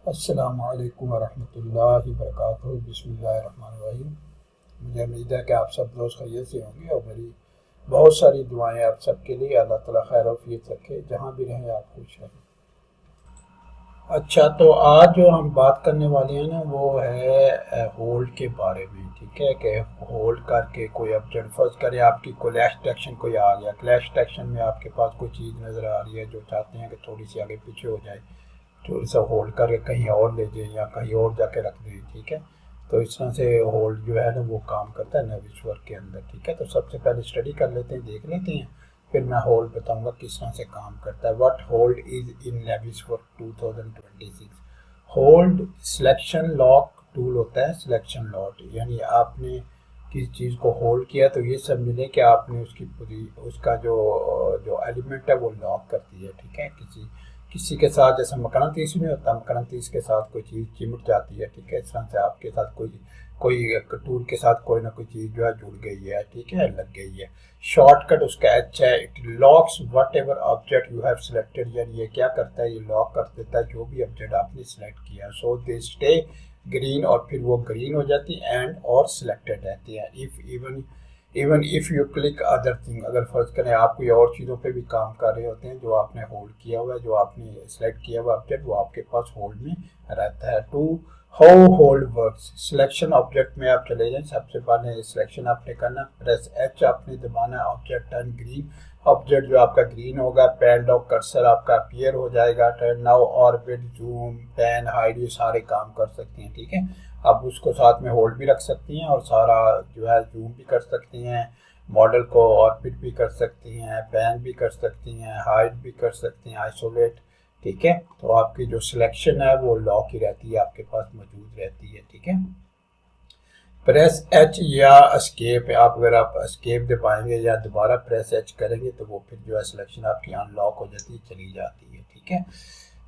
अस्सलामु अलैकुम वरहमतुल्लाहि वबरकातुहू। बिस्मिल्लाहिर्रहमानिर्रहीम। मुझे उम्मीद है कि आप सब दोस्त खैरियत से होंगे और मेरी बहुत सारी दुआएं आप सबके लिए। अल्लाह ताला खैर औफियत रखे, जहाँ भी रहें आप खुश रहें। अच्छा, तो आज जो हम बात करने वाले हैं ना वो है होल्ड के बारे में। ठीक है कि होल्ड करके कोई ऑब्जेक्ट फर्ज करें, आपकी क्लैश डिटेक्शन कोई आ गया, क्लैश डिटेक्शन में आपके पास कोई चीज़ नज़र आ रही है जो चाहते हैं कि थोड़ी सी आगे पीछे हो जाए, थोड़ा सा होल्ड करके कहीं और ले जाए या कहीं और जाके रख दें। ठीक है, तो इस तरह से होल्ड जो है ना वो काम करता है नेविस वर्क के अंदर। ठीक है, तो सबसे पहले स्टडी कर लेते हैं, देख लेते हैं, फिर मैं होल्ड बताऊंगा किस तरह से काम करता है। What hold is in नेविस work 2026। Hold selection lock tool होता है। सिलेक्शन लॉक यानी आपने किसी चीज़ को होल्ड किया तो ये समझ लें कि आपने उसकी पूरी उसका जो जो एलिमेंट है वो लॉक कर दी है। ठीक है, किसी किसी के साथ जैसे मकनातीस नहीं होता, मकनातीस के साथ कोई चीज़ चिमट जाती है। ठीक है, इस तरह से आपके साथ कोई कोई टूल के साथ कोई ना कोई चीज़ जो है जुड़ गई है। ठीक है, लग गई है। शॉर्टकट उसका एच है। It locks what ever object you have selected, यानी ये क्या करता है, ये लॉक कर देता है जो भी ऑब्जेक्ट आपने सिलेक्ट किया। सो दे स्टे ग्रीन, और फिर वो ग्रीन हो जाती है एंड और सिलेक्टेड रहती है। If even even if you click other thing, अगर फर्ज करें आप कोई और चीज़ों पे भी काम कर रहे होते हैं, जो आपने होल्ड किया हुआ है, जो आपने सेलेक्ट किया हुआ ऑब्जेक्ट वो आपके पास होल्ड में रहता है। Two how hold works, selection object में आप चले जाएं, सबसे पहले सिलेक्शन आपने करना, प्रेस एच आपने दबाना, ऑब्जेक्ट टर्न ग्रीन, ऑब्जेक्ट जो आपका ग्रीन होगा, पैन डॉक कर्सर आपका अपीयर हो जाएगा। Turn now, orbit, zoom, pan, hide, ये सारे काम कर सकते हैं। ठीक है, आप उसको साथ में होल्ड भी रख सकती हैं और सारा जो है जूम भी कर सकती हैं, मॉडल को ऑर्बिट भी कर सकती हैं, पैन भी कर सकती हैं, हाइड भी कर सकती हैं, आइसोलेट। ठीक है, तो आपकी जो सिलेक्शन है वो लॉक ही रहती है, आपके पास मौजूद रहती है। ठीक है, प्रेस एच या एस्केप, आप अगर आप एस्केप दबाएंगे या दोबारा प्रेस एच करेंगे तो वो फिर जो है सिलेक्शन आपकी अनलॉक हो जाती है, चली जाती है। ठीक है,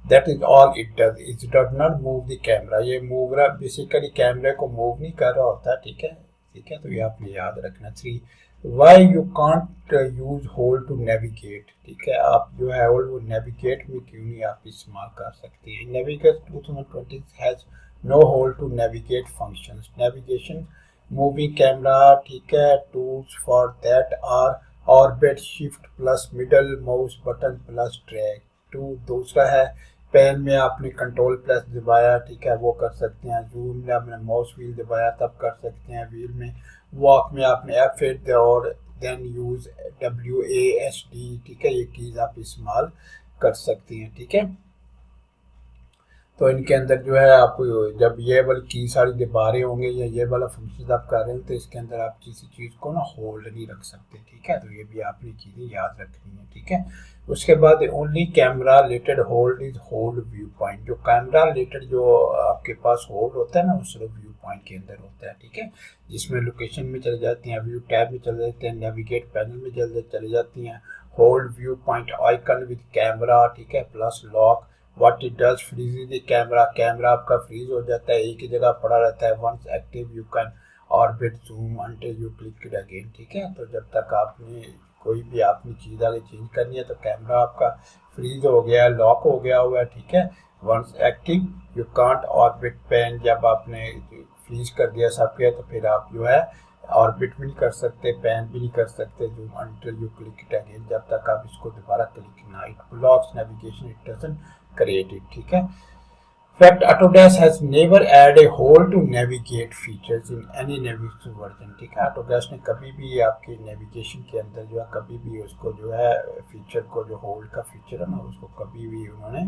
that is all it does. It does not move the camera, ये मूव रहा बेसिकली कैमरे को मूव नहीं कर रहा होता। ठीक है, ठीक है, तो ये आपने याद रखना। Three, why you can't use hold to navigate. ठीक है, आप जो है होल्ड वो नेविगेट में क्यों नहीं आप इस्तेमाल कर सकते हैं। Navigate 2020 has no hold to navigate functions, navigation, moving camera. ठीक है, tools for that are orbit, shift plus middle mouse button plus drag. Two दूसरा है पेन में आपने कंट्रोल प्लस दबाया, ठीक है, वो कर सकते हैं। जूम में आपने माउस व्हील दबाया तब कर सकते हैं। व्हील में वॉक में आपने F8 और देन यूज WASD। ठीक है, ये कीज आप इस्तेमाल कर सकती हैं। ठीक है, तो इनके अंदर जो है आप जब ये वाली की सारी दबा रहे होंगे या ये वाला फंक्शन आप कर रहे हैं तो इसके अंदर आप किसी चीज़ को ना होल्ड नहीं रख सकते। ठीक है, तो ये भी आपने चीज़ें याद रखनी है। ठीक है, उसके बाद only camera related hold is hold view point, जो कैमरा रिलेटेड जो आपके पास होल्ड होता है ना वो सिर्फ व्यू पॉइंट के अंदर होता है। ठीक है, जिसमें लोकेशन में चले जाती हैं, व्यू टैब में चले जाते हैं, नेविगेट पैनल में चले जाती हैं। Hold view point icon with camera, ठीक है, plus lock. What it does, freeze the camera, camera आपका फ्रीज हो जाता है, एक ही जगह पड़ा रहता है। Once active you can orbit zoom until you click it again. ठीक है, तो जब तक आपने कोई भी आपने चीज़ आगे चेंज करनी है तो कैमरा आपका फ्रीज हो गया है, लॉक हो गया हुआ है। ठीक है, once active you can't orbit pan, जब आपने फ्रीज कर दिया सब किया तो फिर आप जो है ऑर्बिट भी नहीं कर सकते, पैन भी नहीं कर सकते, zoom until you click it again, जब तक आप इसको दोबारा क्लिक ना। It blocks navigation, it doesn't created। ठीक है, fact Autodesk has never added a hold to navigate features in any navigation version। ठीक है, Autodesk ने कभी भी आपके नेविगेशन के अंदर जो है कभी भी उसको जो है फीचर को, जो होल्ड का फीचर है ना, उसको कभी भी उन्होंने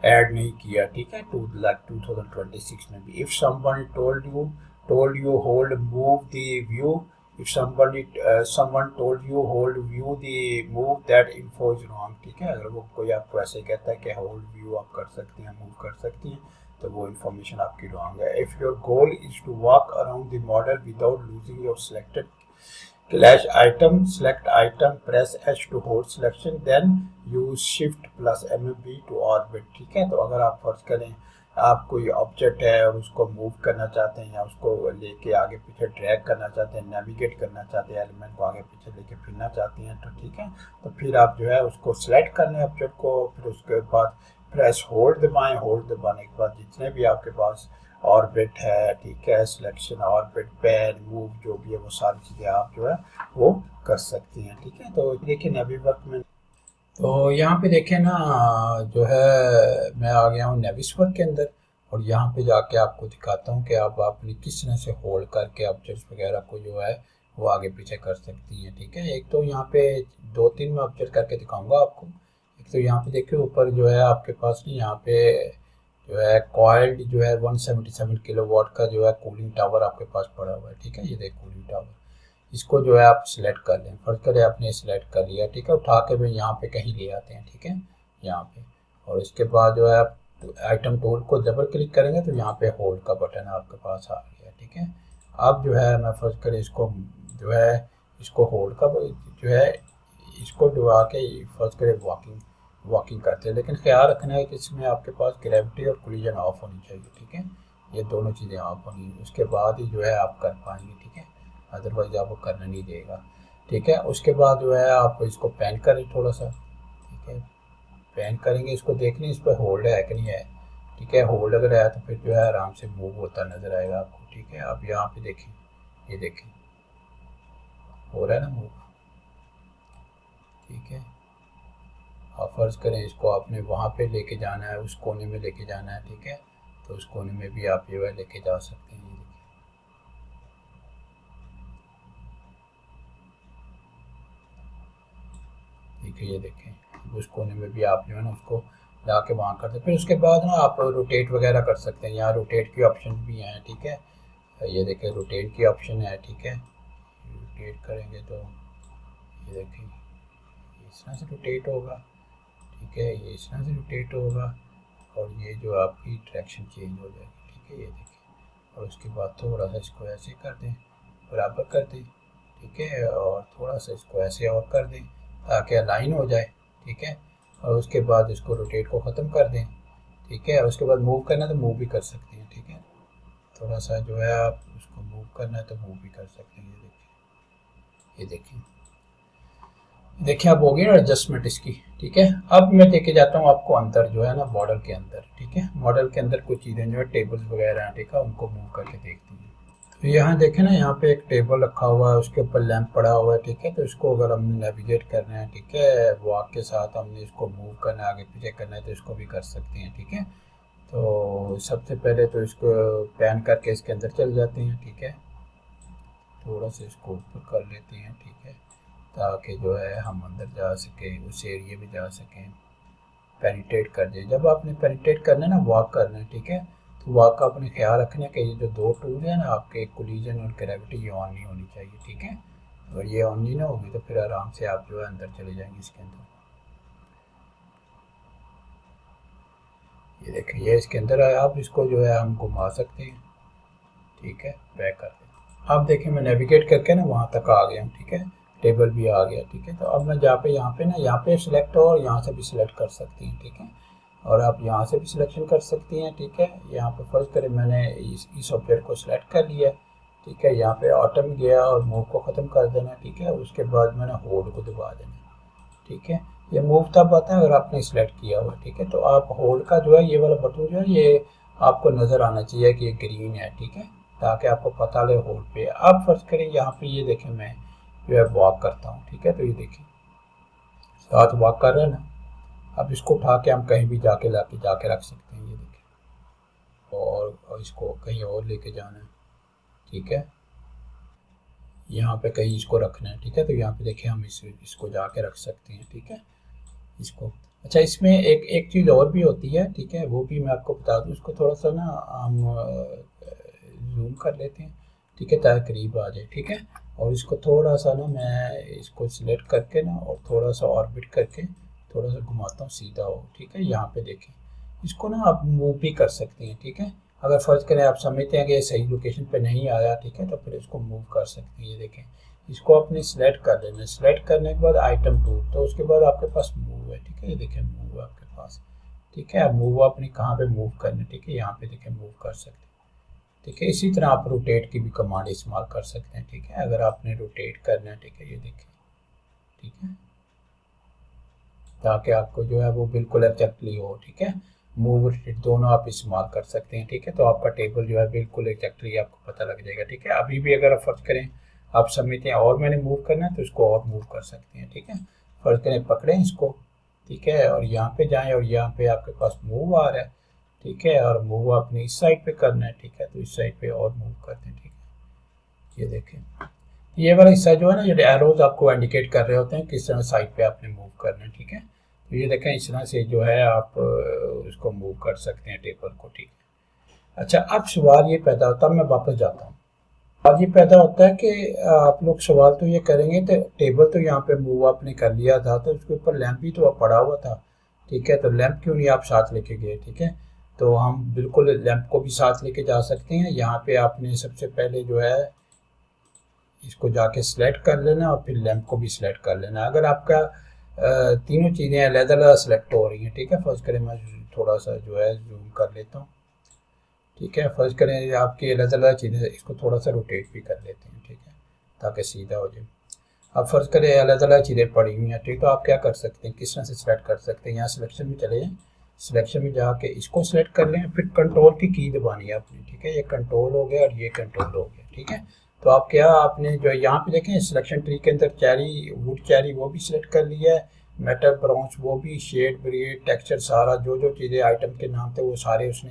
ऐड नहीं किया। ठीक है, 2026 में भी। If someone told you hold move the view, if somebody someone told you hold view the move, that info is wrong। ठीक है, अगर वो कोई आपको ऐसे कहता है कि होल्ड व्यू आप कर सकती हैं, मूव कर सकती हैं, तो वो इन्फॉर्मेशन आपकी रॉन्ग है। If your goal is to walk around the model without losing your selected Clash item, select item, press H to hold selection, then use shift plus MB to orbit। ठीक है, तो अगर आप फर्ज करें आप कोई ऑब्जेक्ट है और उसको मूव करना चाहते हैं या उसको लेके आगे पीछे ड्रैग करना चाहते हैं, नेविगेट करना चाहते हैं, एलिमेंट को आगे पीछे लेके फिरना चाहती हैं, तो ठीक है, तो फिर आप जो है उसको सिलेक्ट करना है ऑब्जेक्ट को, फिर उसके बाद प्रेस होल्ड दबाएं, होल्ड दबाने के बाद जितने भी आपके पास ऑर्बिट है, ठीक है, सिलेक्शन ऑर्बिट, पैन, मूव, जो भी है वो सारी चीज़ें आप जो है वो कर सकती हैं, ठीक है। तो देखिए नेवी वर्क में, तो यहाँ पे देखें ना, जो है मैं आ गया हूँ नेविस वर्क के अंदर, और यहाँ पे जाके आपको दिखाता हूँ कि आप अपनी किस तरह से होल्ड करके ऑब्जेक्ट्स वगैरह को जो है वो आगे पीछे कर सकती हैं, ठीक है। एक तो यहाँ पे 2-3 मैं ऑब्जेक्ट करके दिखाऊंगा आपको। एक तो यहाँ पे देखिए ऊपर जो है आपके पास नहीं, यहाँ पे जो है कॉइल्ड जो है 177 किलोवाट का जो है कूलिंग टावर आपके पास पड़ा हुआ है, ठीक है। ये देख कूलिंग टावर, इसको जो है आप सिलेक्ट कर लें। फर्ज करें आपने सिलेक्ट कर लिया, ठीक है, उठा के भी यहाँ पे कहीं ले आते हैं, ठीक है, यहाँ पे। और इसके बाद जो है आप आइटम टूल को डबल क्लिक करेंगे तो यहाँ पे होल्ड का बटन आपके पास आ गया, ठीक है। अब जो है मैं फर्ज करें इसको जो है इसको होल्ड का जो है इसको डुबा के फर्ज करें वॉकिंग करते हैं, लेकिन ख्याल रखना है कि इसमें आपके पास ग्रेविटी और कोलिजन ऑफ होनी चाहिए, ठीक है। ये दोनों चीज़ें ऑफ होनी, उसके बाद ही जो है आप कर पाएंगे, ठीक है, अदरवाइज आपको करना नहीं देगा, ठीक है। उसके बाद जो है आप इसको पैन करें थोड़ा सा, ठीक है, पैन करेंगे इसको, देख लें इस पर होल्ड है कि नहीं है, ठीक है। होल्ड अगर है तो फिर जो है आराम से मूव होता नज़र आएगा आपको, ठीक है। अब यहाँ पे देखें, ये देखें हो रहा है ना मूव, ठीक है। आप फर्ज करें इसको आपने वहाँ पे लेके जाना है, उस कोने में लेके जाना है, ठीक है, तो उस कोने में भी आप जो है लेके जा सकते हैं। ठीक है, ये देखें उस कोने में भी आप जो है ना उसको ला के वहाँ कर दें। फिर उसके बाद ना आप रोटेट वगैरह कर सकते हैं, यहाँ रोटेट की ऑप्शन भी हैं, ठीक है। ये देखें रोटेट की ऑप्शन है, ठीक है। रोटेट करेंगे तो ये देखें इस तरह से रोटेट होगा, ठीक है, ये इस तरह से रोटेट होगा, और ये जो आपकी डायरेक्शन चेंज हो जाएगी, ठीक है, ये देखें। और उसके बाद थोड़ा सा इसको ऐसे कर दें, बराबर कर दें, ठीक है, और थोड़ा सा इसको ऐसे और कर दें ताकि अलाइन हो जाए, ठीक है। और उसके बाद इसको रोटेट को ख़त्म कर दें, ठीक है। और उसके बाद मूव करना है तो मूव भी कर सकते हैं, ठीक है। थोड़ा सा जो है आप उसको मूव करना है तो मूव भी कर सकते हैं, ये देखिए, ये देखिए, देखिए अब हो गया एडजस्टमेंट इसकी, ठीक है। अब मैं लेके जाता हूँ आपको अंदर जो है ना मॉडल के अंदर, ठीक है। मॉडल के अंदर कुछ चीज़ें जो है टेबल्स वगैरह हैं, ठीक है, उनको मूव करके देखते हैं। तो यहाँ देखें ना, यहाँ पे एक टेबल रखा हुआ है, उसके ऊपर लैंप पड़ा हुआ है, ठीक है। तो इसको अगर हमने नेविगेट करना है, ठीक है, वॉक के साथ हमने इसको मूव करना है, आगे पीछे करना है, तो इसको भी कर सकते हैं, ठीक है। तो सबसे पहले तो इसको पैन करके इसके अंदर चल जाते हैं, ठीक है। थोड़ा सा इसको ऊपर कर लेते हैं, ठीक है, ताकि जो है हम अंदर जा सकें, उस एरिए में जा सकें, पेनिट्रेट कर दें। जब आपने पेनिट्रेट करना है ना, वॉक करना है, ठीक है, तो वॉक का अपने ख्याल रखना है कि ये जो दो टूल है ना आपके, कोलिजन और ग्रेविटी, ये ऑन नहीं होनी चाहिए, ठीक है। अगर ये ऑन नहीं ना होगी तो फिर आराम से आप जो है अंदर चले जाएंगे इसके अंदर। ये देखिए ये इसके अंदर आया, आप इसको जो है हम घुमा सकते हैं, ठीक है, बैक कर दें। अब देखिए मैं नेविगेट करके ना वहाँ तक आ गया हूँ, ठीक है, टेबल भी आ गया, ठीक है। तो अब मैं जहाँ पे यहाँ पे सिलेक्ट हो, और यहाँ से भी सिलेक्ट कर सकती हैं, ठीक है। और आप यहाँ से भी सिलेक्शन कर सकती हैं, ठीक है। यहाँ पे फर्ज करें मैंने इस ऑब्जेक्ट को सिलेक्ट कर लिया, ठीक है। यहाँ पे ऑटम गया और मूव को ख़त्म कर देना, ठीक है। उसके बाद मैंने होल्ड को दबा देना, ठीक है। ये मूव तब आता है अगर आपने सिलेक्ट किया हुआ, ठीक है। तो आप होल्ड का जो है ये वाला बटन जो है ये आपको नज़र आना चाहिए कि ये ग्रीन है, ठीक है, ताकि आपको पता लगे होल्ड पे। अब फर्ज करें यहाँ पे ये देखें मैं जो है वॉक करता हूँ, ठीक है, तो ये देखिए साथ वॉक कर रहे हैं ना। अब इसको उठा के हम कहीं भी जाके जाके रख सकते हैं, ये देखिए, और इसको कहीं और लेके जाना है, ठीक है, यहाँ पे कहीं इसको रखना है, ठीक है। तो यहाँ पे देखिए हम इसको जाके रख सकते हैं, ठीक है, इसको। अच्छा इसमें एक एक चीज़ और भी होती है, ठीक है, वो भी मैं आपको बता दूँ। इसको थोड़ा सा ना हम जूम कर लेते हैं, ठीक है, ताकि करीब आ जाए, ठीक है। और इसको थोड़ा सा ना मैं इसको सिलेक्ट करके ना और थोड़ा सा ऑर्बिट करके थोड़ा सा घुमाता हूँ, सीधा हो, ठीक है। यहाँ पे देखें इसको ना आप मूव भी कर सकते हैं, ठीक है। अगर फ़र्ज़ करें आप समझते हैं कि ये सही लोकेशन पे नहीं आया, ठीक है, तो फिर इसको मूव कर सकते हैं। ये देखें इसको आपने सिलेक्ट कर लेना है, सिलेक्ट करने के बाद आइटम टूल, तो उसके बाद आपके पास मूव है, ठीक है, ये देखें मूव है आपके पास, ठीक है। अब मूव आपने कहाँ पे मूव करना है, ठीक है, यहाँ पे देखें मूव कर सकते हैं, ठीक है। इसी तरह आप रोटेट की भी कमांड इस्तेमाल कर सकते हैं, ठीक है, अगर आपने रोटेट करना है, ठीक है, ये देखें, ठीक है। ताकि आपको जो है वो बिल्कुल एग्जैक्टली हो, ठीक है। मूव रोटेट दोनों आप इस्तेमाल कर सकते हैं, ठीक है। तो आपका टेबल जो है बिल्कुल एग्जैक्टली आपको पता लग जाएगा, ठीक है। अभी भी अगर आप फर्ज करें आप समझते हैं और मैंने मूव करना है तो इसको और मूव कर सकते हैं, ठीक है। फर्ज करें पकड़ें इसको, ठीक है, और यहाँ पे जाएं और यहाँ पे आपके पास मूव आ रहा है, ठीक है, और मूव आपने इस साइड पे करना है, ठीक है। तो इस साइड पे और मूव करते हैं, ठीक है। ये देखें, ये वाला हिस्सा जो है ना, ये एरोज आपको इंडिकेट कर रहे होते हैं किस तरह साइड पे आपने मूव करना है, ठीक है। तो ये देखें इस तरह से जो है आप उसको मूव कर सकते हैं टेबल को, ठीक है। अच्छा, अब सवाल ये पैदा होता है, मैं वापस जाता हूँ। अब ये पैदा होता है कि आप लोग सवाल तो ये करेंगे तो टेबल तो यहाँ पे मूव आपने कर लिया था, तो उसके ऊपर लैंप भी तो पड़ा हुआ था, ठीक है। तो लैंप क्यों नहीं आप साथ लेके गए, ठीक है। तो हम बिल्कुल लैंप को भी साथ लेके जा सकते हैं। यहाँ पे आपने सबसे पहले जो है इसको जाके सिलेक्ट कर लेना और फिर लैंप को भी सिलेक्ट कर लेना। अगर आपका तीनों चीज़ें अलग-अलग सिलेक्ट हो रही हैं, ठीक है। फर्स्ट करें मैं थोड़ा सा जो है जूम कर लेता हूँ, ठीक है। फर्स्ट करें आपकी अलग-अलग चीज़ें, इसको थोड़ा सा रोटेट भी कर लेते हैं, ठीक है, ताकि सीधा हो जाए। अब फर्ज करें अलग-अलग चीज़ें पड़ी हुई हैं, ठीक। तो आप क्या कर सकते हैं, किस तरह से सिलेक्ट कर सकते हैं, यहाँ सिलेक्शन में चले जाएँ, सिलेक्शन में जाके इसको सिलेक्ट कर लें, फिर कंट्रोल की दबानी है आपने, ठीक है। ये कंट्रोल हो गया और ये कंट्रोल हो गया, ठीक है। तो आप क्या आपने जो यहाँ पे देखें सिलेक्शन ट्री के अंदर चेरी, वुड चेरी वो भी सिलेक्ट कर लिया है, मेटल ब्राउन्स वो भी, शेड ब्रेड टेक्सचर सारा जो जो चीज़ें आइटम के नाम थे वो सारे उसने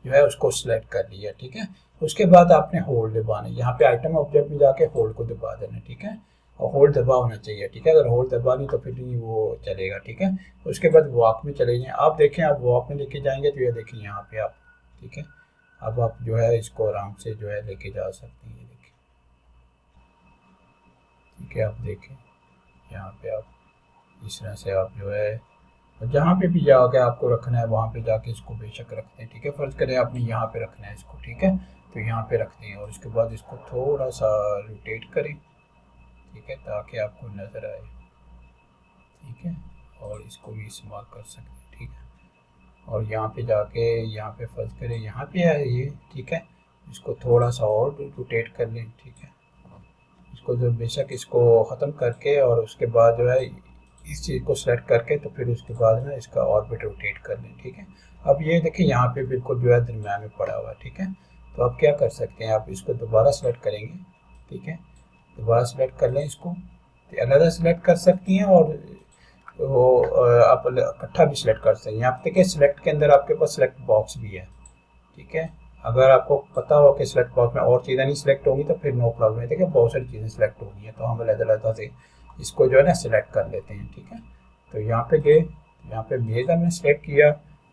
जो है उसको सिलेक्ट कर लिया, ठीक है। उसके बाद आपने होल्ड दबाना है, यहाँ पे आइटम ऑब्जेक्ट में जाके होल्ड को दबा देना, ठीक है। और होल्ड दबा होना चाहिए, ठीक है। अगर होल्ड दबा नहीं तो फिर नहीं वो चलेगा, ठीक है। उसके बाद वॉक में चले जाएँ, आप देखें आप वॉक में लेके जाएंगे तो ये देखिए यहाँ पे आप, ठीक है। अब आप जो है इसको आराम से जो है लेके जा सकते हैं, ये देखिए, ठीक है। आप देखें यहाँ पे आप इस तरह से आप जो है जहाँ पे भी जाके आपको रखना है वहाँ पे जाके इसको बेशक रखते हैं, ठीक है। फर्ज करें आपने यहाँ पे रखना है इसको, ठीक है। तो यहाँ पे रखते हैं और उसके बाद इसको थोड़ा सा रोटेट करें, ठीक है, ताकि आपको नज़र आए, ठीक है। और इसको भी इस्तेमाल कर सकते हैं, ठीक है। और यहाँ पे जाके यहाँ पे फर्ज करें यहाँ पे है ये, ठीक है। इसको थोड़ा सा और रोटेट कर लें, ठीक है। इसको जो बेशक इसको ख़त्म करके और उसके बाद जो है इस चीज़ को सेलेक्ट करके तो फिर उसके बाद ना इसका ऑर्बिट रोटेट कर लें, ठीक है। अब ये देखिए यहाँ पे बिल्कुल जो है दरम्यान में पड़ा हुआ है, ठीक है। तो आप क्या कर सकते हैं, आप इसको दोबारा सेलेक्ट करेंगे, ठीक है। दोबारा सेलेक्ट कर लें इसको, तो अलग सेलेक्ट कर सकती हैं और वो आप इकट्ठा भी सिलेक्ट कर सकते हैं। यहाँ पे देखिए सिलेक्ट के अंदर आपके पास सिलेक्ट बॉक्स भी है, ठीक है। अगर आपको पता हो कि सिलेक्ट बॉक्स में और चीज़ें नहीं सिलेक्ट होंगी तो फिर नो प्रॉब्लम है, देखिए बहुत सारी चीज़ें सिलेक्ट होगी हैं, तो हम अलग-अलग से इसको जो है ना सिलेक्ट कर लेते हैं, ठीक है। तो यहाँ पे गए, यहाँ पे मेज हमने सेलेक्ट किया,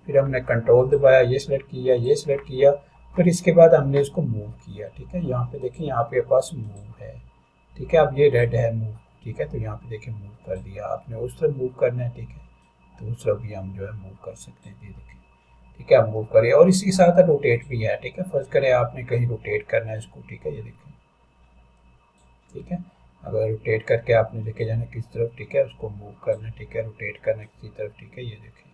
फिर हमने कंट्रोल दबाया, ये सिलेक्ट किया, ये सिलेक्ट किया, फिर इसके बाद हमने इसको मूव किया, ठीक है। यहाँ पे देखिए यहाँ पे पास मूव है, ठीक है। अब ये रेड है मूव, ठीक है। तो यहाँ पे देखिए मूव कर दिया आपने, उस तरफ मूव करना है, ठीक है। तो उस तरफ भी हम जो है मूव कर सकते हैं, ये देखिए, ठीक है। आप मूव करिए और इसी के साथ रोटेट भी है, ठीक है। फर्ज करें आपने कहीं रोटेट करना है इसको, ठीक है, ये देखिए, ठीक है। अगर रोटेट करके आपने लेके जाना किस तरफ, ठीक है, उसको मूव करना है, ठीक है, रोटेट करना किसी तरफ, ठीक है, ये देखिए।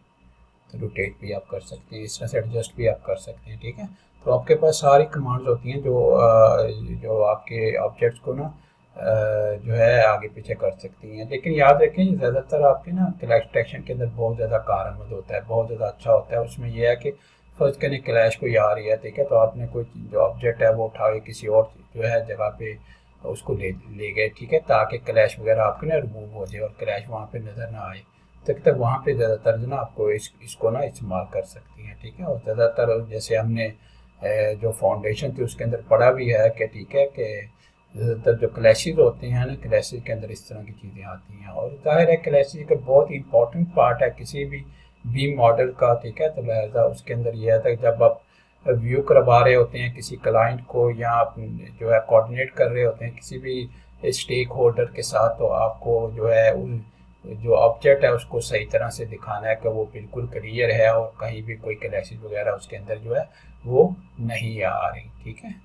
तो रोटेट भी आप कर सकते हैं, इस तरह से एडजस्ट भी आप कर सकते हैं, ठीक है। तो आपके पास सारी कमांड्स होती हैं जो आपके ऑब्जेक्ट्स को ना जो है आगे पीछे कर सकती हैं। लेकिन याद रखें ज़्यादातर आपके ना क्लैश डिटेक्शन के अंदर बहुत ज़्यादा कारआमद होता है, बहुत ज़्यादा अच्छा होता है। उसमें यह है कि फर्ज करें क्लैश कोई आ रही है, ठीक है, तो आपने कोई जो ऑब्जेक्ट है वो उठा के किसी और जो है जगह पे उसको ले गए, ठीक है, ताकि क्लैश वगैरह आपके ना रिमूव हो जाए और क्लैश वहाँ पे नज़र ना आए। तक तक वहाँ पे ज़्यादातर जो ना आपको इसको ना इस्तेमाल कर सकती हैं, ठीक है। और ज़्यादातर जैसे हमने जो फाउंडेशन थी उसके अंदर पढ़ा भी है कि ठीक है कि ज़्यादातर जो क्लैशेज होते हैं ना, क्लैशेज के अंदर इस तरह की चीज़ें आती हैं और ज़ाहिर है क्लैशेज का बहुत ही इंपॉर्टेंट पार्ट है किसी भी बीम मॉडल का, ठीक है। तो लिहाजा उसके अंदर यह है कि जब आप व्यू करवा रहे होते हैं किसी क्लाइंट को या आप जो है कोऑर्डिनेट कर रहे होते हैं किसी भी स्टेक होल्डर के साथ, तो आपको जो है उन जो ऑब्जेक्ट है उसको सही तरह से दिखाना है कि वो बिल्कुल क्लियर है और कहीं भी कोई क्लैशेज वगैरह उसके अंदर जो है वो नहीं आ रही, ठीक है।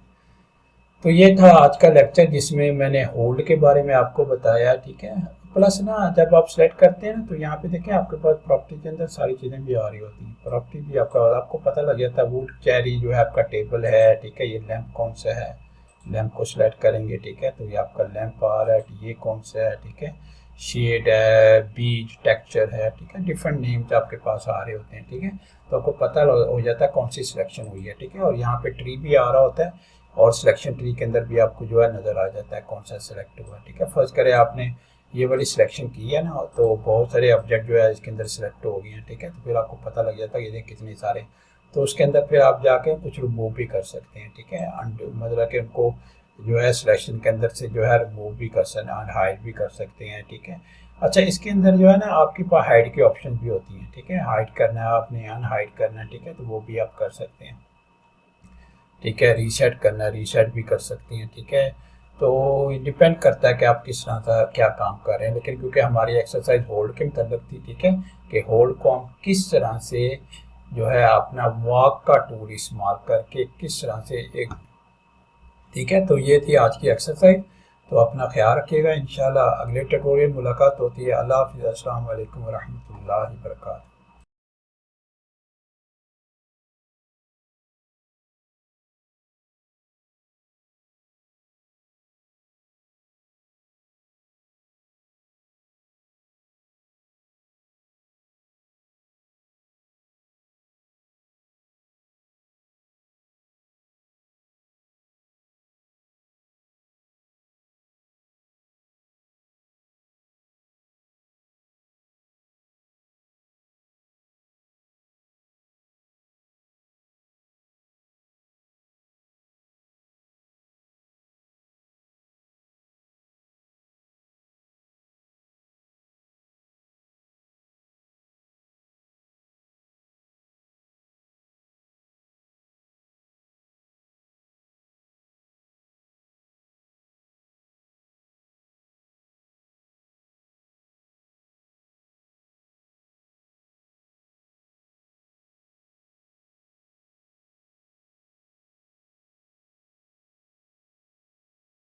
तो ये था आज का लेक्चर जिसमें मैंने होल्ड के बारे में आपको बताया, ठीक है। प्लस ना जब आप सेलेक्ट करते हैं ना तो यहाँ पे देखें आपके पास प्रॉपर्टी के अंदर सारी चीज़ें भी आ रही होती हैं, प्रॉपर्टी भी आपको पता लग जाता है। वुड चेरी जो है आपका टेबल है, ठीक है। ये लैंप कौन सा है, लैंप को सिलेक्ट करेंगे, ठीक है, तो ये आपका लैंप आ रहा है, ये कौन सा है, ठीक है। शेड है, बीच टेक्सचर है, ठीक है, डिफरेंट नेम्स आपके पास आ रहे होते हैं, ठीक है। तो आपको पता हो जाता है कौन सी सिलेक्शन हुई है, ठीक है। और यहाँ पे ट्री भी आ रहा होता है और सिलेक्शन ट्री के अंदर भी आपको जो है नज़र आ जाता है कौन सा सिलेक्ट हुआ, ठीक है। फर्स्ट करें आपने ये वाली सिलेक्शन की है ना, तो बहुत सारे ऑब्जेक्ट जो है इसके अंदर सिलेक्ट हो गए हैं, ठीक है। तो फिर आपको पता लग जाता है ये कितने सारे, तो उसके अंदर फिर आप जाके कुछ रिमूव भी कर सकते हैं, ठीक है। मतलब कि उनको जो है सिलेक्शन के अंदर से जो है रिमूव भी कर सकते हैं, हाइड भी कर सकते हैं, ठीक है। अच्छा, इसके अंदर जो है ना आपके पास हाइड की ऑप्शन भी होती हैं, ठीक है। हाइड करना है आपने, अनहाइड करना है, ठीक है, तो वो भी आप कर सकते हैं, ठीक है। रीसेट करना है, रीसेट भी कर सकती हैं, ठीक है। तो डिपेंड करता है कि आप किस तरह का क्या काम कर रहे हैं, लेकिन क्योंकि हमारी एक्सरसाइज होल्ड के मतलब थी, ठीक है, कि होल्ड को हम किस तरह से जो है अपना वॉक का टूल इस्तेमाल करके किस तरह से एक, ठीक है। तो ये थी आज की एक्सरसाइज। तो अपना ख्याल रखिएगा, इंशाल्लाह अगले ट्यूटोरियल मुलाकात होती है। अल्लाह हाफ़िज़, अस्सलाम वालेकुम व रहमतुल्लाहि व बरकातहू।